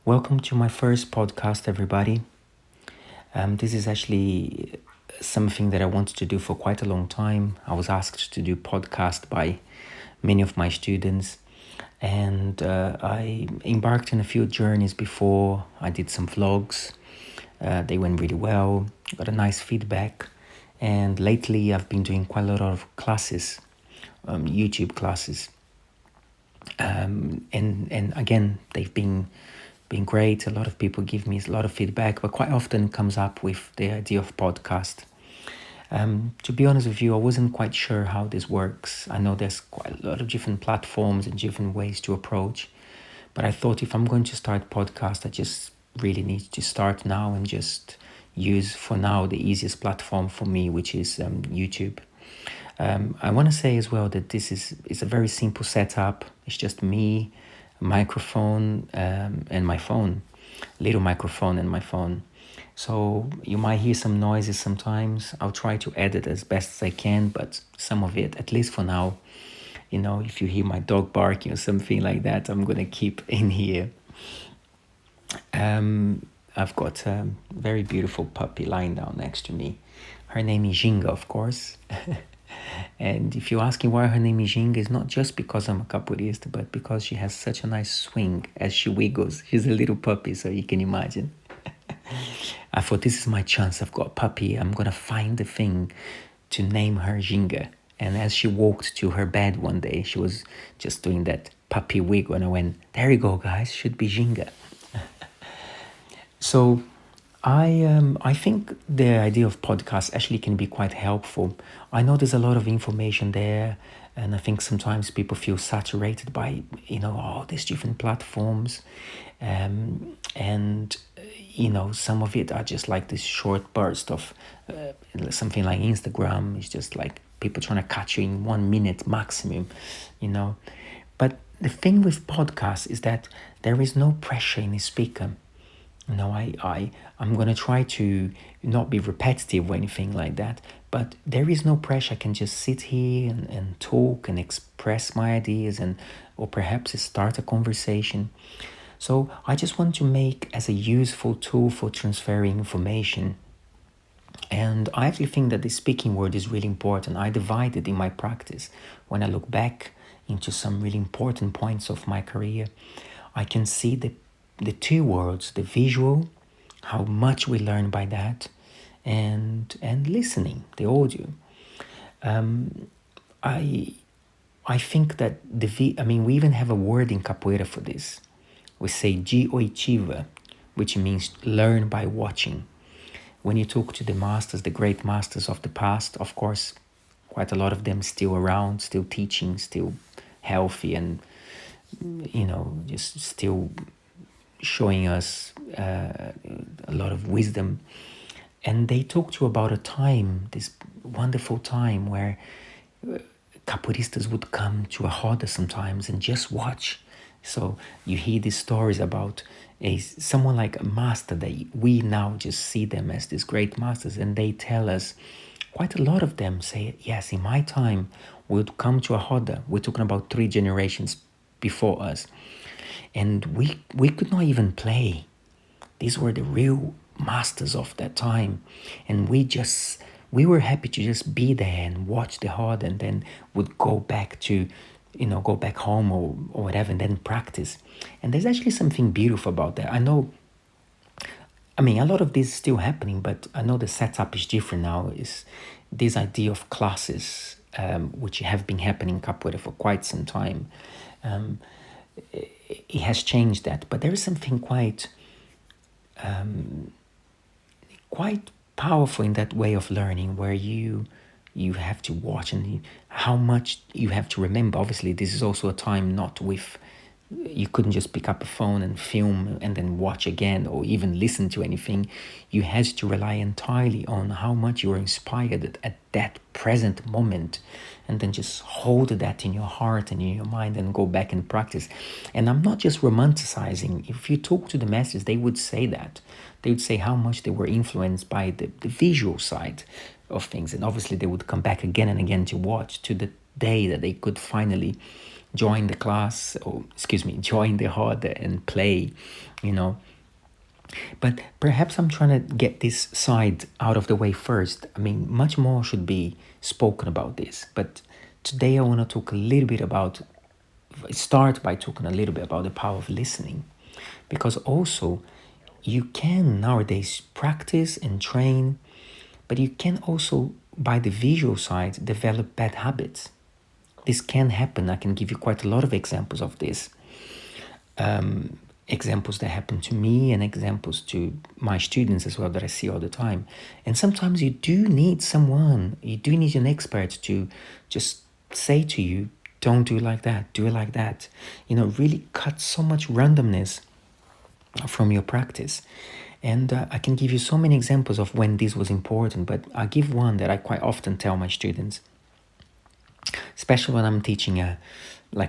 Welcome to my first podcast, everybody. This is actually something that I wanted to do for quite a long time. I was asked to do podcast by many of my students, and I embarked on a few journeys before. I did some vlogs. They went really well, got a nice feedback, and lately I've been doing quite a lot of classes, YouTube classes. And again, they've been great. A lot of people give me a lot of feedback, but quite often comes up with the idea of podcast. To be honest with you, I wasn't quite sure how this works. I know there's quite a lot of different platforms and different ways to approach, but I thought if I'm going to start podcast, I just really need to start now and just use for now the easiest platform for me, which is YouTube. I want to say as well that it's a very simple setup. It's just me, a microphone, and my phone, little microphone and my phone. So you might hear some noises sometimes. I'll try to edit as best as I can, but some of it, at least for now, if you hear my dog barking or something like that, I'm gonna keep in here. I've got a very beautiful puppy lying down next to me. Her name is Jinga, of course. And if you're asking why her name is Jinga, it's not just because I'm a capoeirista, but because she has such a nice swing as she wiggles. She's a little puppy, so you can imagine. I thought, this is my chance. I've got a puppy. I'm going to find the thing to name her Jinga. And as she walked to her bed one day, she was just doing that puppy wiggle. And I went, there you go, guys. Should be Jinga. So I think the idea of podcasts actually can be quite helpful. I know there's a lot of information there, and I think sometimes people feel saturated by all these different platforms, and some of it are just like this short burst of something like Instagram. It's just like people trying to catch you in 1 minute maximum, But the thing with podcasts is that there is no pressure in the speaker. I'm going to try to not be repetitive or anything like that, but there is no pressure. I can just sit here and talk and express my ideas or perhaps start a conversation. So I just want to make as a useful tool for transferring information. And I actually think that the speaking word is really important. I divide it in my practice. When I look back into some really important points of my career, I can see the two worlds, the visual, how much we learn by that, and listening, the audio. I think that we even have a word in capoeira for this. We say oitiva, which means learn by watching. When you talk to the masters, the great masters of the past, of course, quite a lot of them still around, still teaching, still healthy, and just still showing us a lot of wisdom. And they talk to you about a time, this wonderful time where capoeiristas would come to a roda sometimes and just watch. So you hear these stories about someone like a master that we now just see them as these great masters, and they tell us, quite a lot of them say, yes, in my time we'd come to a roda. We're talking about 3 generations before us. And we could not even play. These were the real masters of that time. And we were happy to just be there and watch the hard, and then would go back home or whatever, and then practice. And there's actually something beautiful about that. A lot of this is still happening, but I know the setup is different now. Is this idea of classes, which have been happening in capoeira for quite some time. It has changed that, but there is something quite powerful in that way of learning, where you have to watch, and how much you have to remember. Obviously, this is also a time not with, you couldn't just pick up a phone and film and then watch again or even listen to anything. You had to rely entirely on how much you were inspired at that present moment, and then just hold that in your heart and in your mind and go back and practice. And I'm not just romanticizing. If you talk to the masters, they would say that. They would say how much they were influenced by the visual side of things. And obviously they would come back again and again to watch, to the day that they could finally join the class, or excuse me, join the roda and play, you know. But perhaps I'm trying to get this side out of the way first. I mean, much more should be spoken about this, but today I want to talk a little bit about, start by talking a little bit about the power of listening, because also you can nowadays practice and train, but you can also, by the visual side, develop bad habits. This can happen. I can give you quite a lot of examples of this. Examples that happen to me and examples to my students as well that I see all the time. And sometimes you do need someone, you do need an expert to just say to you, don't do it like that, do it like that. You know, really cut so much randomness from your practice. And I can give you so many examples of when this was important, but I'll give one that I quite often tell my students, especially when I'm teaching a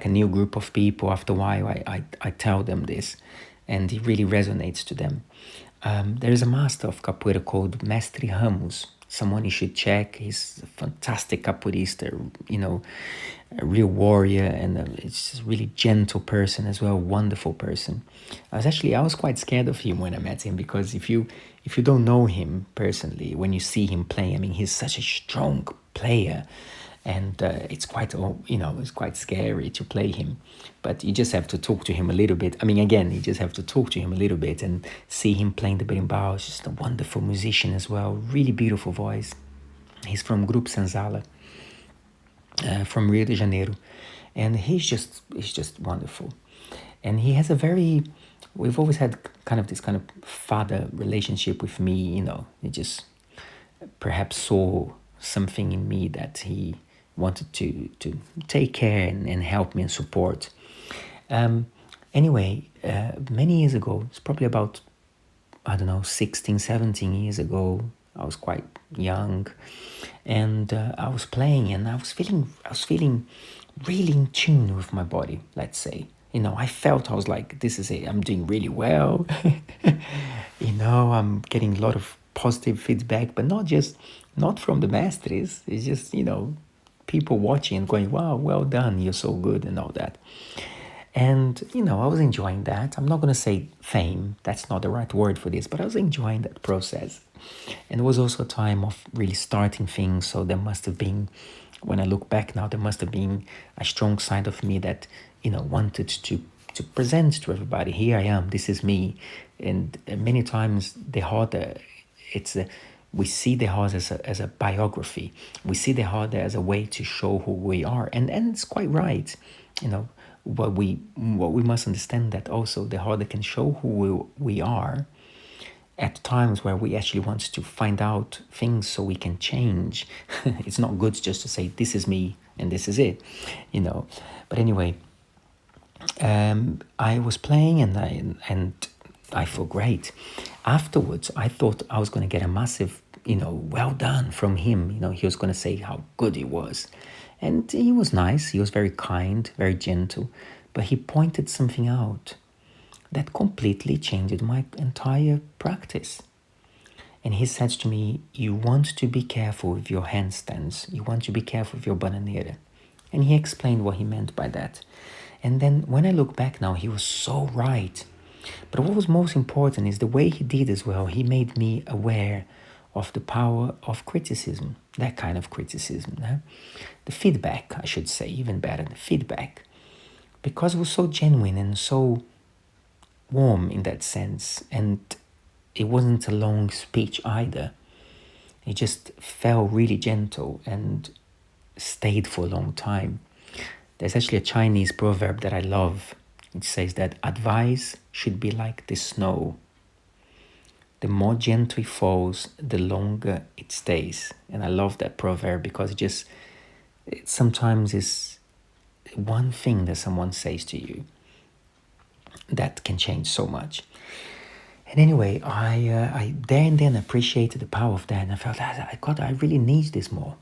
new group of people. After a while, I tell them this, and it really resonates to them. There is a master of capoeira called Mestre Ramos. Someone you should check. He's a fantastic capoeirista, you know, a real warrior, and it's just a really gentle person as well, wonderful person. I was quite scared of him when I met him, because if you don't know him personally, when you see him playing, I mean, he's such a strong player. And it's quite scary to play him. But you just have to talk to him a little bit. I mean, again, you just have to talk to him a little bit and see him playing the berimbau. He's just a wonderful musician as well. Really beautiful voice. He's from Grupo Senzala, from Rio de Janeiro. And he's just wonderful. And he has we've always had this kind of father relationship with me, you know. He just perhaps saw something in me that he wanted to take care and help me and support. Anyway, many years ago, it's probably about, 16, 17 years ago, I was quite young, and I was playing, and I was feeling really in tune with my body, let's say. You know, I felt, I was like, this is it, I'm doing really well. You know, I'm getting a lot of positive feedback, but not from the masters. It's just, you know, people watching and going, wow, well done, you're so good, and all that. And, you know, I was enjoying that. I'm not going to say fame, that's not the right word for this, but I was enjoying that process. And it was also a time of really starting things, so there must have been, when I look back now, there must have been a strong side of me that, you know, wanted to present to everybody, here I am, this is me. And many times the harder, we see the heart as a biography. We see the heart as a way to show who we are, and it's quite right. You know, what we must understand, that also the heart can show who we are at times where we actually want to find out things so we can change. It's not good just to say this is me and this is it, you know. But anyway, I was playing and I felt great. Afterwards, I thought I was going to get a massive, you know, well done from him. You know, he was going to say how good he was. And he was nice. He was very kind, very gentle. But he pointed something out that completely changed my entire practice. And he said to me, you want to be careful with your handstands. You want to be careful with your bananeira. And he explained what he meant by that. And then when I look back now, he was so right. But what was most important is the way he did as well. He made me aware of the power of criticism, that kind of criticism. The feedback, I should say, even better, the feedback. Because it was so genuine and so warm in that sense. And it wasn't a long speech either. It just felt really gentle and stayed for a long time. There's actually a Chinese proverb that I love. It says that advice should be like the snow. The more gentle it falls, the longer it stays. And I love that proverb because it sometimes is one thing that someone says to you that can change so much. And anyway, I there and then appreciated the power of that, and I felt that I really need this more.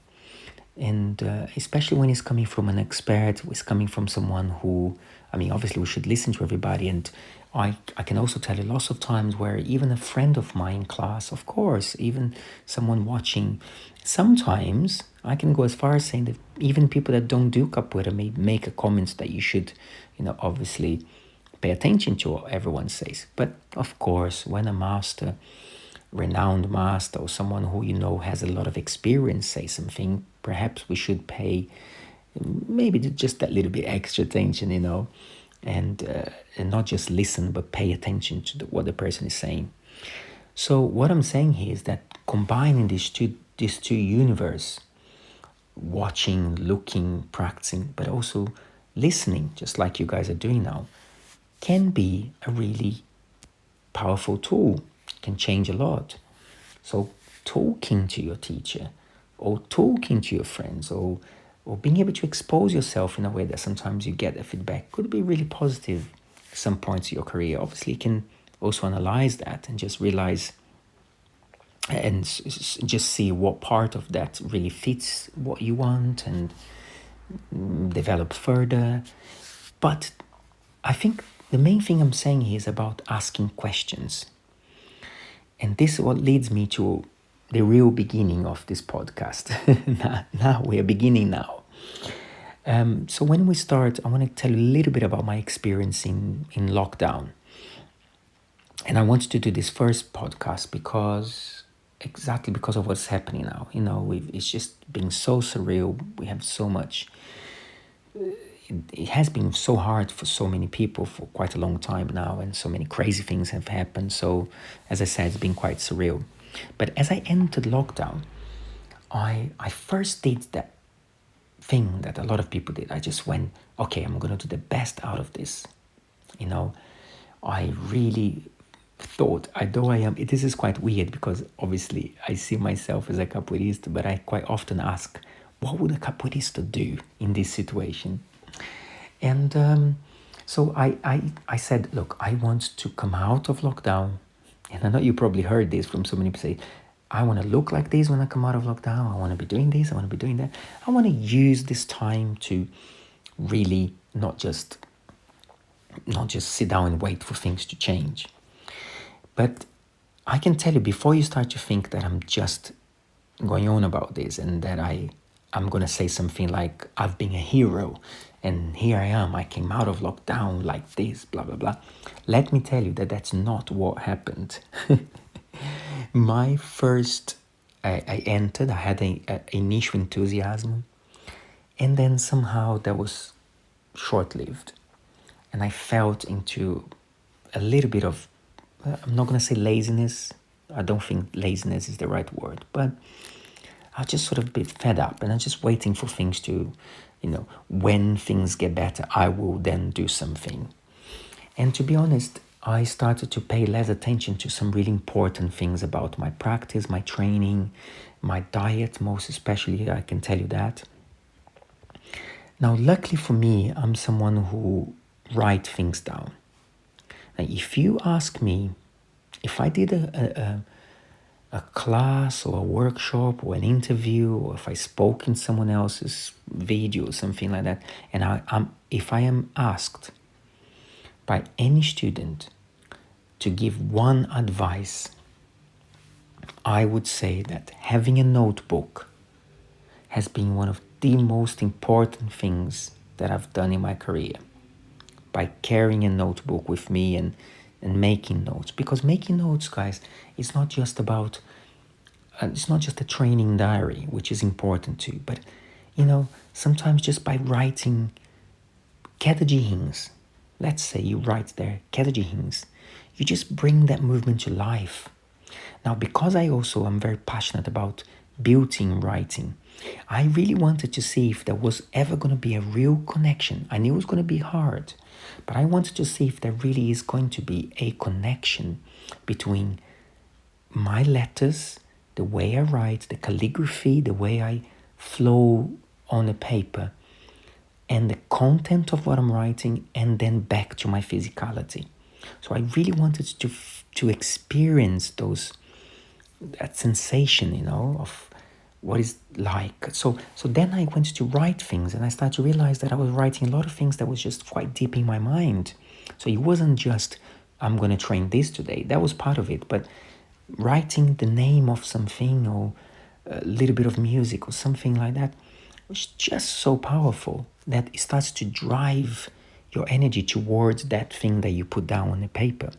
And especially when it's coming from an expert, it's coming from someone who, I mean, obviously we should listen to everybody. And I can also tell you lots of times where even a friend of mine in class, of course, even someone watching, sometimes I can go as far as saying that even people that don't do capoeira may make a comment that you should, obviously pay attention to what everyone says. But of course, when a master, renowned master, or someone who has a lot of experience say something, perhaps we should pay maybe just that little bit extra attention, and not just listen, but pay attention to what the person is saying. So what I'm saying here is that combining these two universe, watching, looking, practicing, but also listening, just like you guys are doing now, can be a really powerful tool, can change a lot. So talking to your teacher, or talking to your friends, or being able to expose yourself in a way that sometimes you get a feedback could be really positive at some points of your career. Obviously, you can also analyze that and just realize and just see what part of that really fits what you want and develop further. But I think the main thing I'm saying here is about asking questions. And this is what leads me to the real beginning of this podcast. now we are beginning now. So when we start, I want to tell you a little bit about my experience in lockdown. And I wanted to do this first podcast exactly because of what's happening now. It's just been so surreal. We have so much. It has been so hard for so many people for quite a long time now, and so many crazy things have happened. So, as I said, it's been quite surreal. But as I entered lockdown, I first did that thing that a lot of people did. I just went, okay, I'm going to do the best out of this. I really thought, this is quite weird because obviously I see myself as a capoeirista, but I quite often ask, what would a capoeirista do in this situation? And so I said, look, I want to come out of lockdown. And I know you probably heard this from so many people say, I want to look like this when I come out of lockdown. I want to be doing this. I want to be doing that. I want to use this time to really not just sit down and wait for things to change. But I can tell you, before you start to think that I'm just going on about this and that I'm going to say something like, I've been a hero and here I am, I came out of lockdown like this, blah, blah, blah. Let me tell you that that's not what happened. My first, I entered, I had an initial enthusiasm, and then somehow that was short-lived. And I felt into a little bit of, I'm not going to say laziness. I don't think laziness is the right word, but I was just sort of a bit fed up, and I'm just waiting for things to, when things get better, I will then do something. And to be honest, I started to pay less attention to some really important things about my practice, my training, my diet, most especially, I can tell you that. Now, luckily for me, I'm someone who writes things down. Now, if you ask me, if I did a class or a workshop or an interview, or if I spoke in someone else's video or something like that, and if I am asked by any student to give one advice, I would say that having a notebook has been one of the most important things that I've done in my career. By carrying a notebook with me and making notes. Because making notes, guys, it's not just about, it's not just a training diary, which is important too, but, sometimes just by writing queda de rins, let's say you write there, queda de rins, you just bring that movement to life. Now, because I also am very passionate about beauty in writing, I really wanted to see if there was ever going to be a real connection. I knew it was going to be hard, but I wanted to see if there really is going to be a connection between my letters, the way I write, the calligraphy, the way I flow on the paper, and the content of what I'm writing, and then back to my physicality. So I really wanted to experience that sensation, of what is like. So then I went to write things, and I started to realize that I was writing a lot of things that was just quite deep in my mind. So it wasn't just, I'm going to train this today. That was part of it. But writing the name of something, or a little bit of music or something like that, It's just so powerful that it starts to drive your energy towards that thing that you put down on the paper.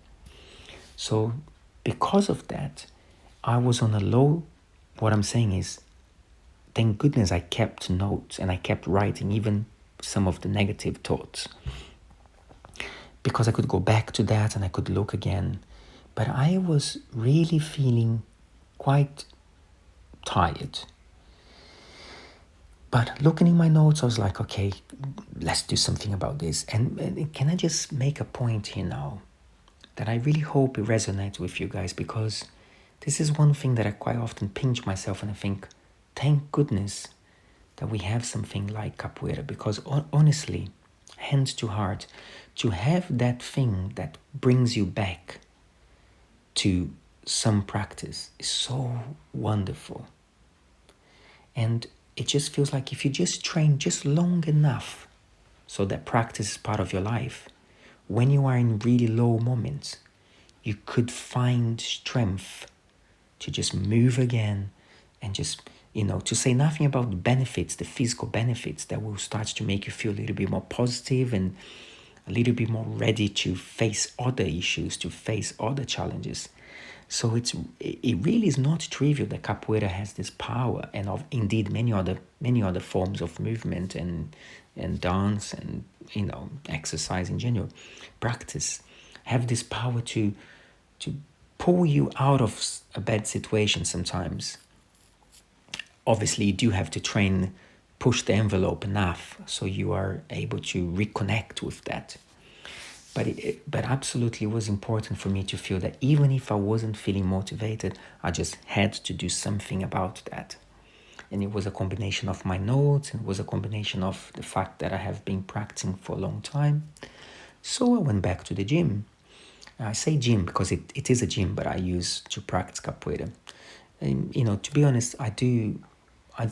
So because of that, I was on a low. What I'm saying is, thank goodness I kept notes and I kept writing even some of the negative thoughts, because I could go back to that and I could look again. But I was really feeling quite tired. But looking in my notes, I was like, okay, let's do something about this. And can I just make a point here now that I really hope it resonates with you guys, because this is one thing that I quite often pinch myself and I think, thank goodness that we have something like capoeira, because honestly, hands to heart, to have that thing that brings you back to some practice is so wonderful. And it just feels like if you just train just long enough so that practice is part of your life, when you are in really low moments, you could find strength to just move again and just, to say nothing about the benefits, the physical benefits that will start to make you feel a little bit more positive and a little bit more ready to face other issues, to face other challenges. So it really is not trivial that capoeira has this power, and of indeed many other forms of movement and dance and exercise in general, practice, have this power to pull you out of a bad situation sometimes. Obviously, you do have to train, push the envelope enough so you are able to reconnect with that. But absolutely, it was important for me to feel that even if I wasn't feeling motivated, I just had to do something about that. And it was a combination of my notes, and it was a combination of the fact that I have been practicing for a long time. So I went back to the gym. I say gym because it is a gym, but I use to practice capoeira. And, to be honest, I do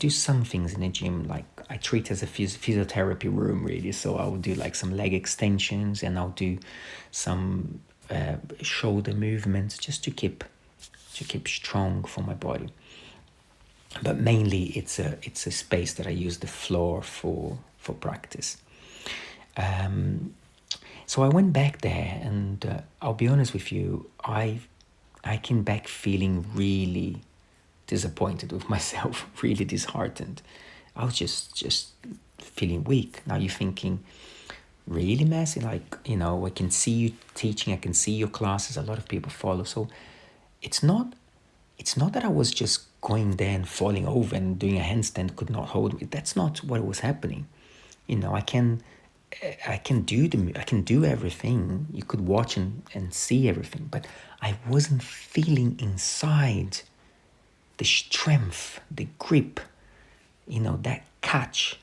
some things in the gym, like I treat as a physiotherapy room, really. So I'll do like some leg extensions, and I'll do some shoulder movements just to keep strong for my body. But mainly it's a space that I use the floor for practice. So I went back there, and I'll be honest with you, I came back feeling really disappointed with myself, really disheartened. I was just feeling weak. Now you're thinking, really, Messi? Like, I can see you teaching, I can see your classes, a lot of people follow. So it's not that I was just going there and falling over and doing a handstand, could not hold me. That's not what was happening. I can do everything. You could watch and see everything, but I wasn't feeling inside the strength, the grip, that catch,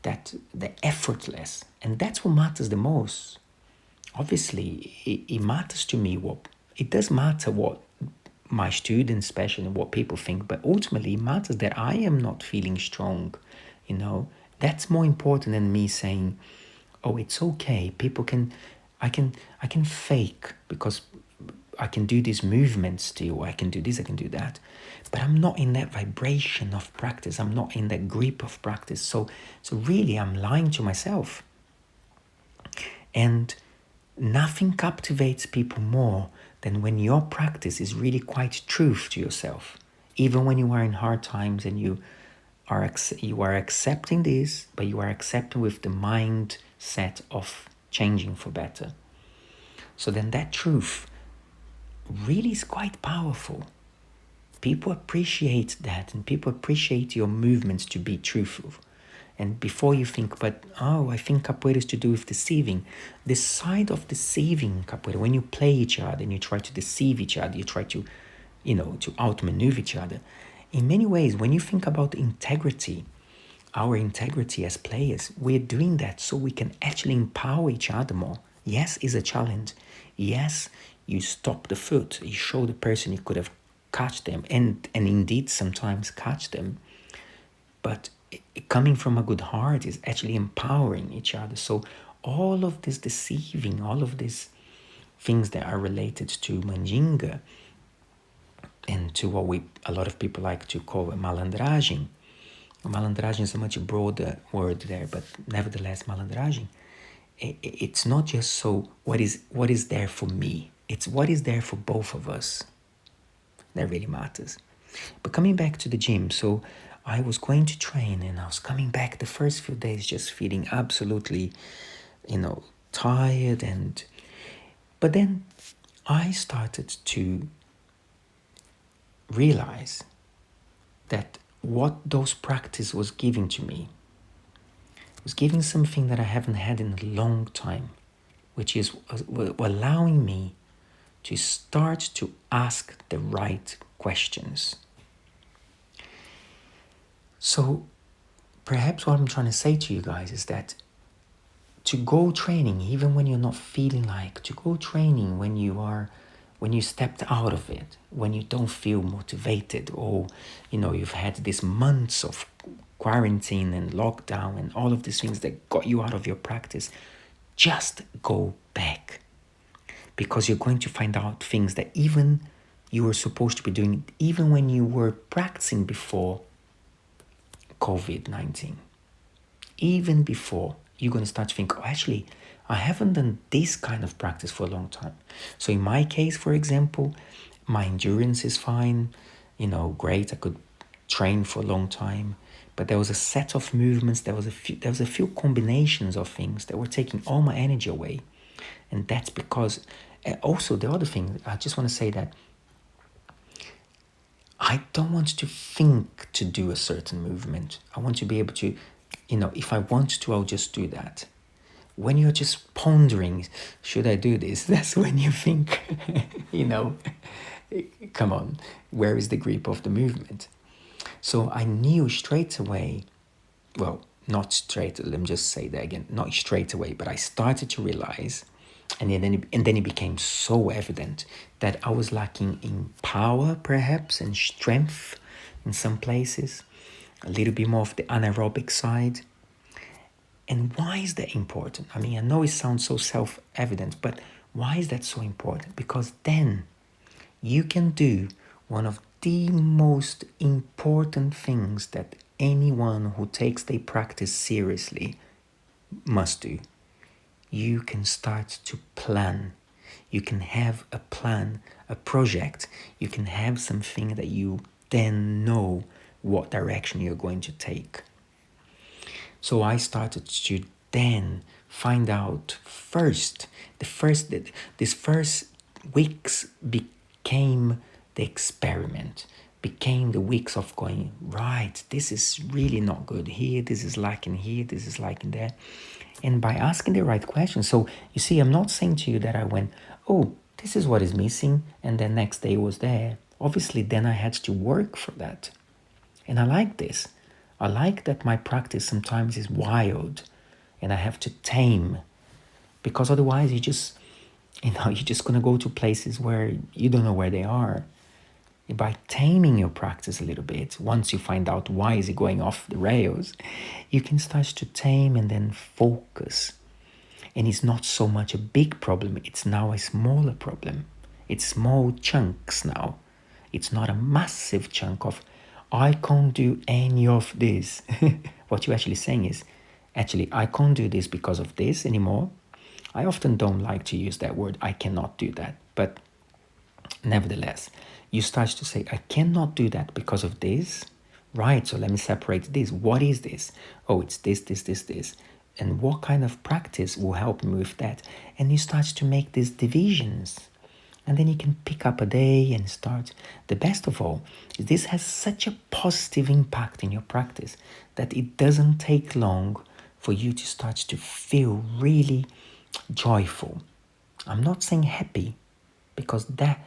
that the effortless. And that's what matters the most. Obviously, it matters to me it does matter what my students, especially, what people think, but ultimately it matters that I am not feeling strong. That's more important than me saying, oh, it's okay. I can fake because I can do these movements still. I can do this, I can do that. But I'm not in that vibration of practice. I'm not in that grip of practice. So really, I'm lying to myself. And nothing captivates people more than when your practice is really quite truth to yourself. Even when you are in hard times and you are accepting this, but you are accepting with the mindset of changing for better. So then that truth really is quite powerful. People appreciate that, and people appreciate your movements to be truthful. And before you think, but I think capoeira is to do with deceiving. The side of deceiving capoeira, when you play each other and you try to deceive each other, you try to, to outmaneuver each other. In many ways, when you think about integrity, our integrity as players, we're doing that so we can actually empower each other more. Yes, it's a challenge. Yes, you stop the foot. You show the person you could have catch them, and indeed sometimes catch them. But coming from a good heart is actually empowering each other. So all of this deceiving, all of these things that are related to mandinga and to what a lot of people like to call a malandragem, Malandragem is a much broader word there, but nevertheless, malandragem, it's not just so what is there for me. It's what is there for both of us that really matters. But coming back to the gym, so I was going to train and I was coming back the first few days just feeling absolutely, tired, but then I started to realize that what those practice was giving to me was giving something that I haven't had in a long time, which is allowing me to start to ask the right questions. So perhaps what I'm trying to say to you guys is that to go training, even when you're not feeling like, to go training when you stepped out of it, when you don't feel motivated, or you've had these months of quarantine and lockdown and all of these things that got you out of your practice, just go back, because you're going to find out things that even you were supposed to be doing even when you were practicing before COVID-19. Even before, you're going to start to think, oh, actually, I haven't done this kind of practice for a long time. So in my case, for example, my endurance is fine, great. I could train for a long time, but there was a set of movements, there was a few combinations of things that were taking all my energy away. And that's because, also the other thing, I just want to say that I don't want to think to do a certain movement. I want to be able to, if I want to, I'll just do that. When you're just pondering, should I do this? That's when you think, come on, where is the grip of the movement? So I knew straight away, well, not straight, let me just say that again, not straight away, but I started to realize, and then it became so evident that I was lacking in power, perhaps, and strength in some places, a little bit more of the anaerobic side. And why is that important? I mean, I know it sounds so self-evident, but why is that so important? Because then you can do one of the most important things that anyone who takes their practice seriously must do. You can start to plan. You can have a plan, a project. You can have something that you then know what direction you're going to take. So I started to then find out these first weeks became the experiment, became the weeks of going, right, this is really not good here, this is lacking here, this is lacking there. And by asking the right questions, so you see, I'm not saying to you that I went, oh, this is what is missing, and then next day was there. Obviously, then I had to work for that. And I like this. I like that my practice sometimes is wild and I have to tame, because otherwise you're just going to go to places where you don't know where they are. By taming your practice a little bit, once you find out why is it going off the rails, you can start to tame and then focus. And it's not so much a big problem, it's now a smaller problem. It's small chunks now. It's not a massive chunk of, I can't do any of this. What you're actually saying is, actually, I can't do this because of this anymore. I often don't like to use that word, I cannot do that. But nevertheless, you start to say, I cannot do that because of this. Right, so let me separate this. What is this? Oh, it's this. And what kind of practice will help me with that? And you start to make these divisions. And then you can pick up a day and start. The best of all is this has such a positive impact in your practice that it doesn't take long for you to start to feel really joyful. I'm not saying happy, because that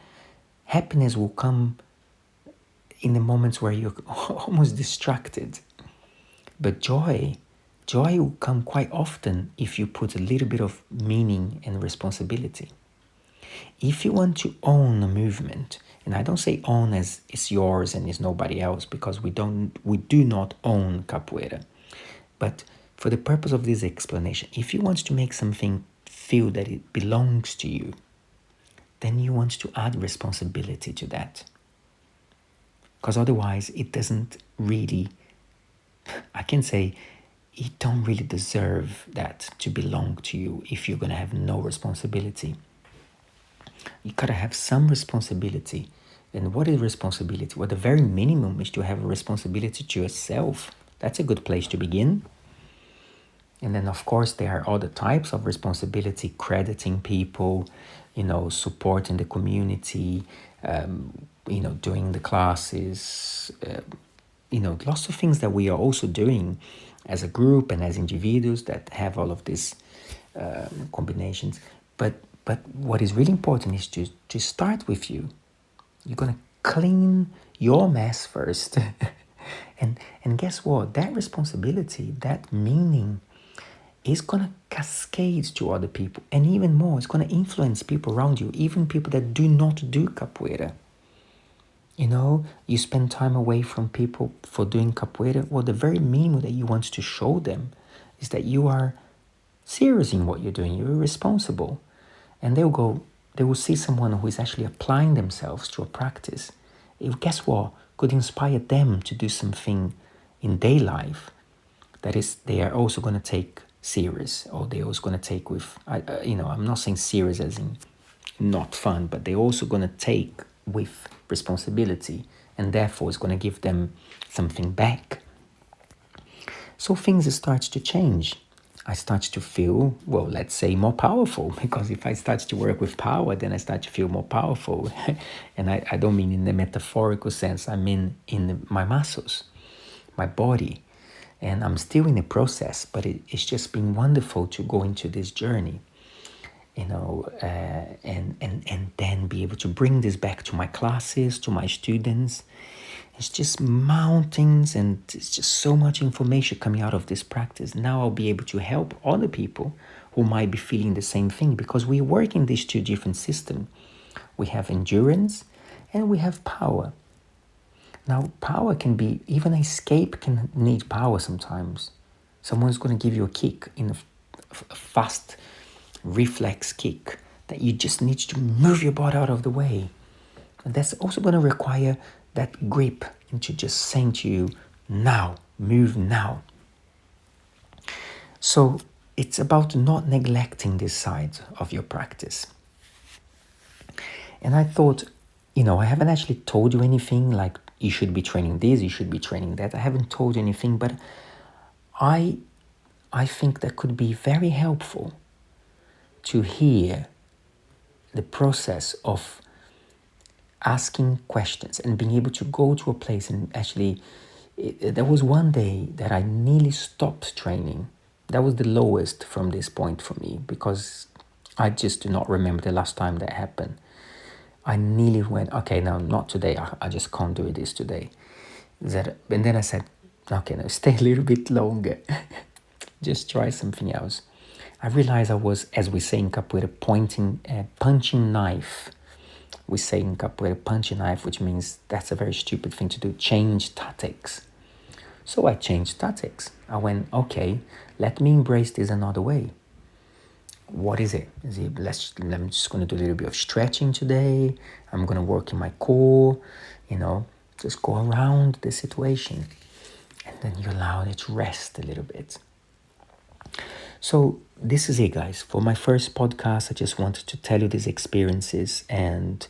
happiness will come in the moments where you're almost distracted. But joy will come quite often if you put a little bit of meaning and responsibility. If you want to own a movement, and I don't say own as it's yours and it's nobody else, because we do not own capoeira. But for the purpose of this explanation, if you want to make something feel that it belongs to you, then you want to add responsibility to that. Because otherwise it doesn't really I can say it don't really deserve that to belong to you if you're gonna have no responsibility. You gotta have some responsibility. And what is responsibility? Well, the very minimum is to have a responsibility to yourself. That's a good place to begin. And then, of course, there are other types of responsibility, crediting people, supporting the community, doing the classes, lots of things that we are also doing as a group and as individuals that have all of these combinations. But what is really important is to start with you. You're going to clean your mess first. and guess what? That responsibility, that meaning is going to cascade to other people. And even more, it's going to influence people around you, even people that do not do capoeira. You spend time away from people for doing capoeira. Well, the very minimum that you want to show them is that you are serious in what you're doing. You're responsible. And they will see someone who is actually applying themselves to a practice. Guess what? Could inspire them to do something in their life that is they are also going to take serious, or they're also going to take with, I'm not saying serious as in not fun, but they're also going to take with responsibility, and therefore it's going to give them something back. So things start to change. I start to feel, well, let's say more powerful, because if I start to work with power, then I start to feel more powerful. And I don't mean in the metaphorical sense, I mean in my muscles, my body. And I'm still in the process, but it's just been wonderful to go into this journey, and then be able to bring this back to my classes, to my students. It's just mountains, and it's just so much information coming out of this practice. Now I'll be able to help other people who might be feeling the same thing, because we work in these two different systems. We have endurance and we have power. Now, power can be, even escape can need power sometimes. Someone's going to give you a kick in a fast reflex kick that you just need to move your body out of the way. And that's also going to require that grip into just saying to you, now, move now. So it's about not neglecting this side of your practice. And I thought, I haven't actually told you anything like you should be training this, you should be training that. I haven't told you anything, but I think that could be very helpful to hear the process of asking questions and being able to go to a place and actually, there was one day that I nearly stopped training. That was the lowest from this point for me, because I just do not remember the last time that happened. I nearly went, okay, no, not today. I just can't do this today. And then I said, okay, no, stay a little bit longer. Just try something else. I realized I was, as we say in capoeira, punching knife. We say in capoeira, punching knife, which means that's a very stupid thing to do. Change tactics. So I changed tactics. I went, okay, let me embrace this another way. What is it? I'm just going to do a little bit of stretching today. I'm going to work in my core, just go around the situation. And then you allow it to rest a little bit. So this is it, guys. For my first podcast, I just wanted to tell you these experiences and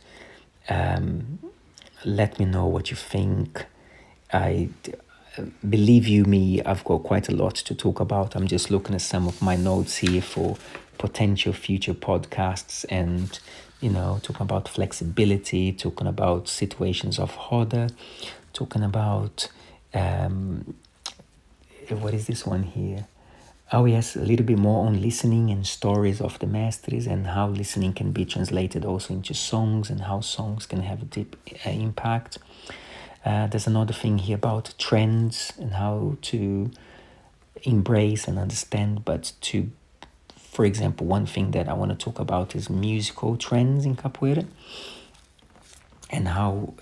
let me know what you think. Believe you me, I've got quite a lot to talk about. I'm just looking at some of my notes here for potential future podcasts, and talking about flexibility, talking about situations of roda, talking about what is this one here? Oh yes, a little bit more on listening and stories of the mestres, and how listening can be translated also into songs, and how songs can have a deep impact. There's another thing here about trends and how to embrace and understand, but for example, one thing that I want to talk about is musical trends in capoeira, and how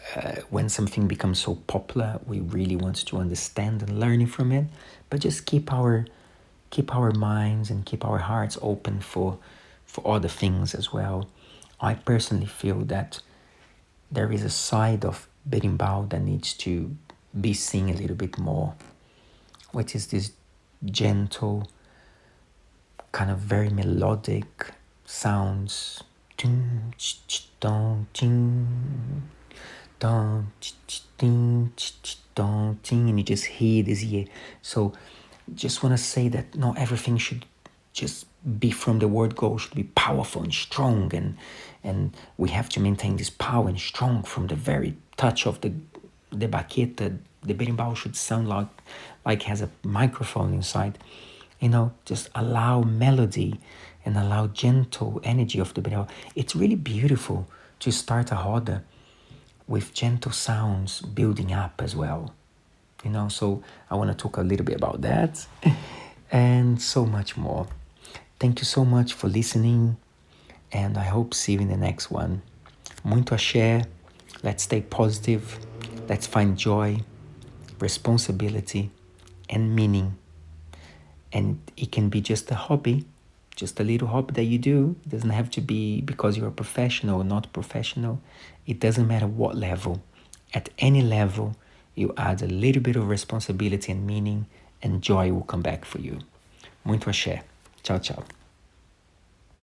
when something becomes so popular, we really want to understand and learn from it, but just keep our minds and keep our hearts open for other things as well. I personally feel that there is a side of berimbau that needs to be seen a little bit more. which is this gentle, kind of very melodic sounds. Dun, ch, ch, dun, ting, dun, ch, ch, ding, ch, ch, dun, ting, and you just hear this here. So just want to say that not everything should just be from the word go, should be powerful and strong, and we have to maintain this power and strong from the very touch of the baqueta. The berimbau should sound like has a microphone inside. Just allow melody and allow gentle energy of the berimbau. It's really beautiful to start a roda with gentle sounds building up as well. So I want to talk a little bit about that and so much more. Thank you so much for listening, and I hope see you in the next one. Muito axé. Let's stay positive. Let's find joy, responsibility, and meaning. And it can be just a hobby, just a little hobby that you do. It doesn't have to be because you're a professional or not professional. It doesn't matter what level. At any level, you add a little bit of responsibility and meaning, and joy will come back for you. Muito axé. Tchau, tchau.